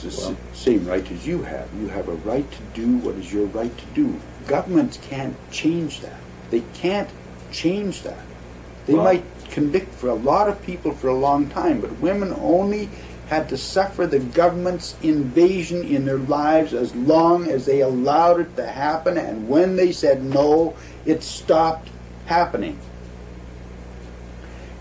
same right as you have. You have a right to do what is your right to do. Governments can't change that. They can't change that. They might convict for a lot of people for a long time, but women only had to suffer the government's invasion in their lives as long as they allowed it to happen, and when they said no, it stopped happening.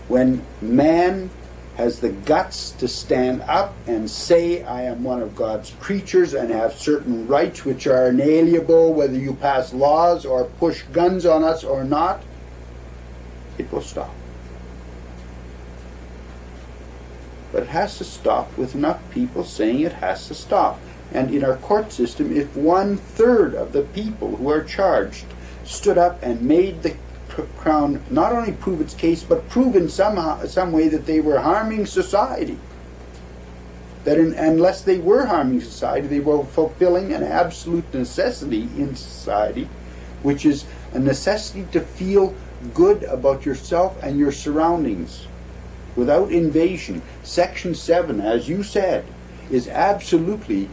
When man has the guts to stand up and say, I am one of God's creatures and have certain rights which are inalienable, whether you pass laws or push guns on us or not, it will stop. But it has to stop with enough people saying it has to stop. And in our court system, if 1/3 of the people who are charged stood up and made the Crown not only prove its case, but prove in some way that they were harming society, that unless they were harming society, they were fulfilling an absolute necessity in society, which is a necessity to feel good about yourself and your surroundings without invasion. Section 7, as you said, is absolutely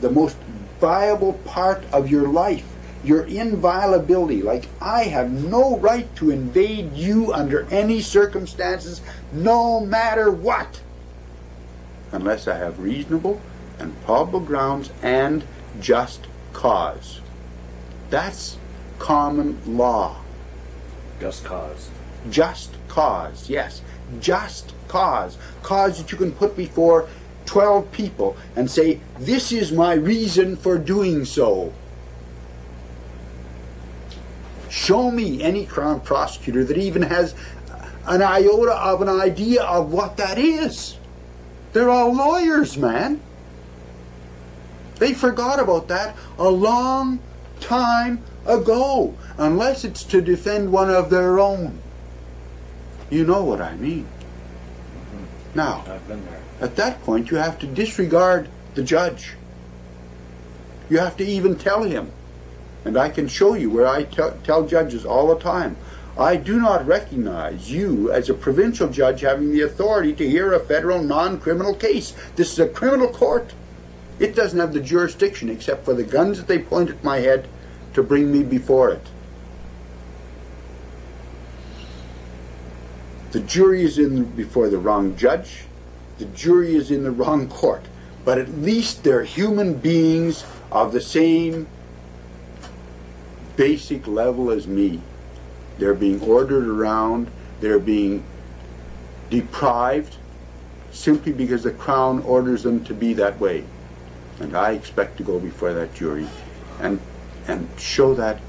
the most viable part of your life. Your inviolability, like I have no right to invade you under any circumstances, no matter what, unless I have reasonable and probable grounds and just cause. That's common law. Just cause. Just cause, yes. Just cause. Cause that you can put before 12 people and say, this is my reason for doing so. Show me any Crown prosecutor that even has an iota of an idea of what that is. They're all lawyers, man. They forgot about that a long time ago, unless it's to defend one of their own. You know what I mean. Now, I've been there. At that point, you have to disregard the judge. You have to even tell him. And I can show you where I tell judges all the time, I do not recognize you as a provincial judge having the authority to hear a federal non-criminal case. This is a criminal court. It doesn't have the jurisdiction except for the guns that they point at my head to bring me before it. The jury is before the wrong judge. The jury is in the wrong court. But at least they're human beings of the same basic level as me. They're being ordered around. They're being deprived simply because the Crown orders them to be that way. And I expect to go before that jury and show that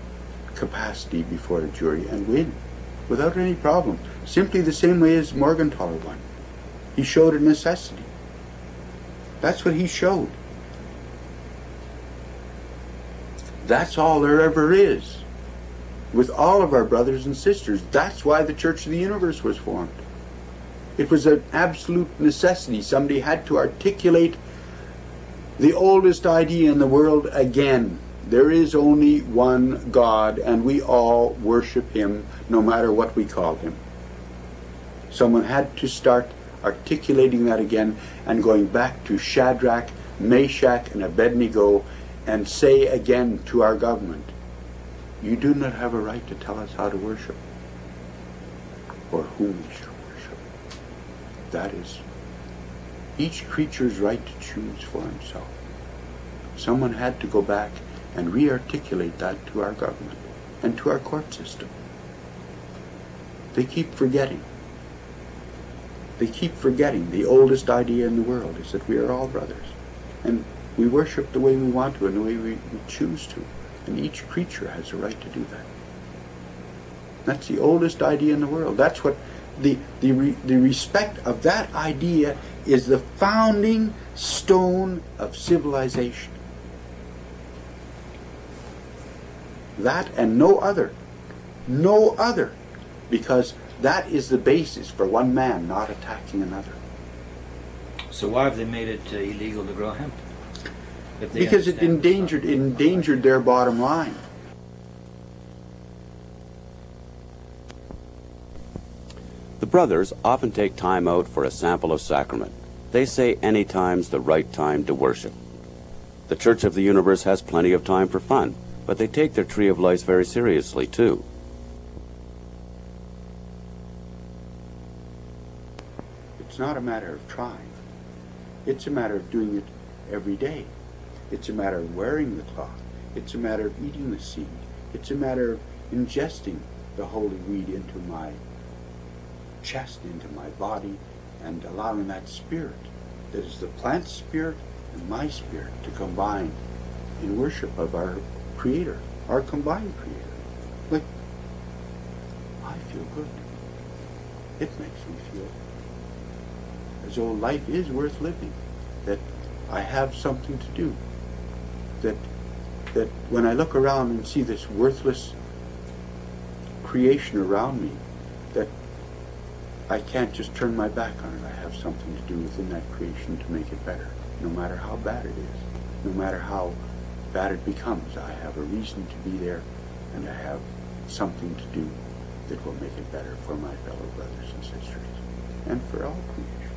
capacity before a jury and win without any problem. Simply the same way as Morgentaler won. He showed a necessity. That's what he showed. That's all there ever is. With all of our brothers and sisters. That's why the Church of the Universe was formed. It was an absolute necessity. Somebody had to articulate the oldest idea in the world again. There is only one God, and we all worship Him, no matter what we call Him. Someone had to start articulating that again and going back to Shadrach, Meshach, and Abednego and say again to our government, you do not have a right to tell us how to worship or whom we shall worship. That is each creature's right to choose for himself. Someone had to go back and re-articulate that to our government and to our court system. They keep forgetting. They keep forgetting the oldest idea in the world is that we are all brothers. And we worship the way we want to and the way we choose to. And each creature has a right to do that. That's the oldest idea in the world. That's what the respect of that idea is the founding stone of civilization. That and no other. No other. Because that is the basis for one man not attacking another. So why have they made it illegal to grow hemp? Because it endangered their bottom line. The brothers often take time out for a sample of sacrament. They say any time's the right time to worship. The Church of the Universe has plenty of time for fun, but they take their Tree of Life very seriously, too. It's not a matter of trying. It's a matter of doing it every day. It's a matter of wearing the cloth. It's a matter of eating the seed. It's a matter of ingesting the holy weed into my chest, into my body, and allowing that spirit, that is the plant spirit and my spirit, to combine in worship of our Creator, our combined Creator. Like, I feel good. It makes me feel as though life is worth living, that I have something to do, that when I look around and see this worthless creation around me, that I can't just turn my back on it. I have something to do within that creation to make it better, no matter how bad it is, no matter how bad it becomes. I have a reason to be there, and I have something to do that will make it better for my fellow brothers and sisters, and for all creation.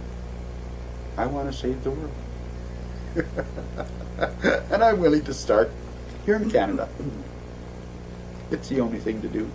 I want to save the world. And I'm willing to start here in Canada. It's the only thing to do.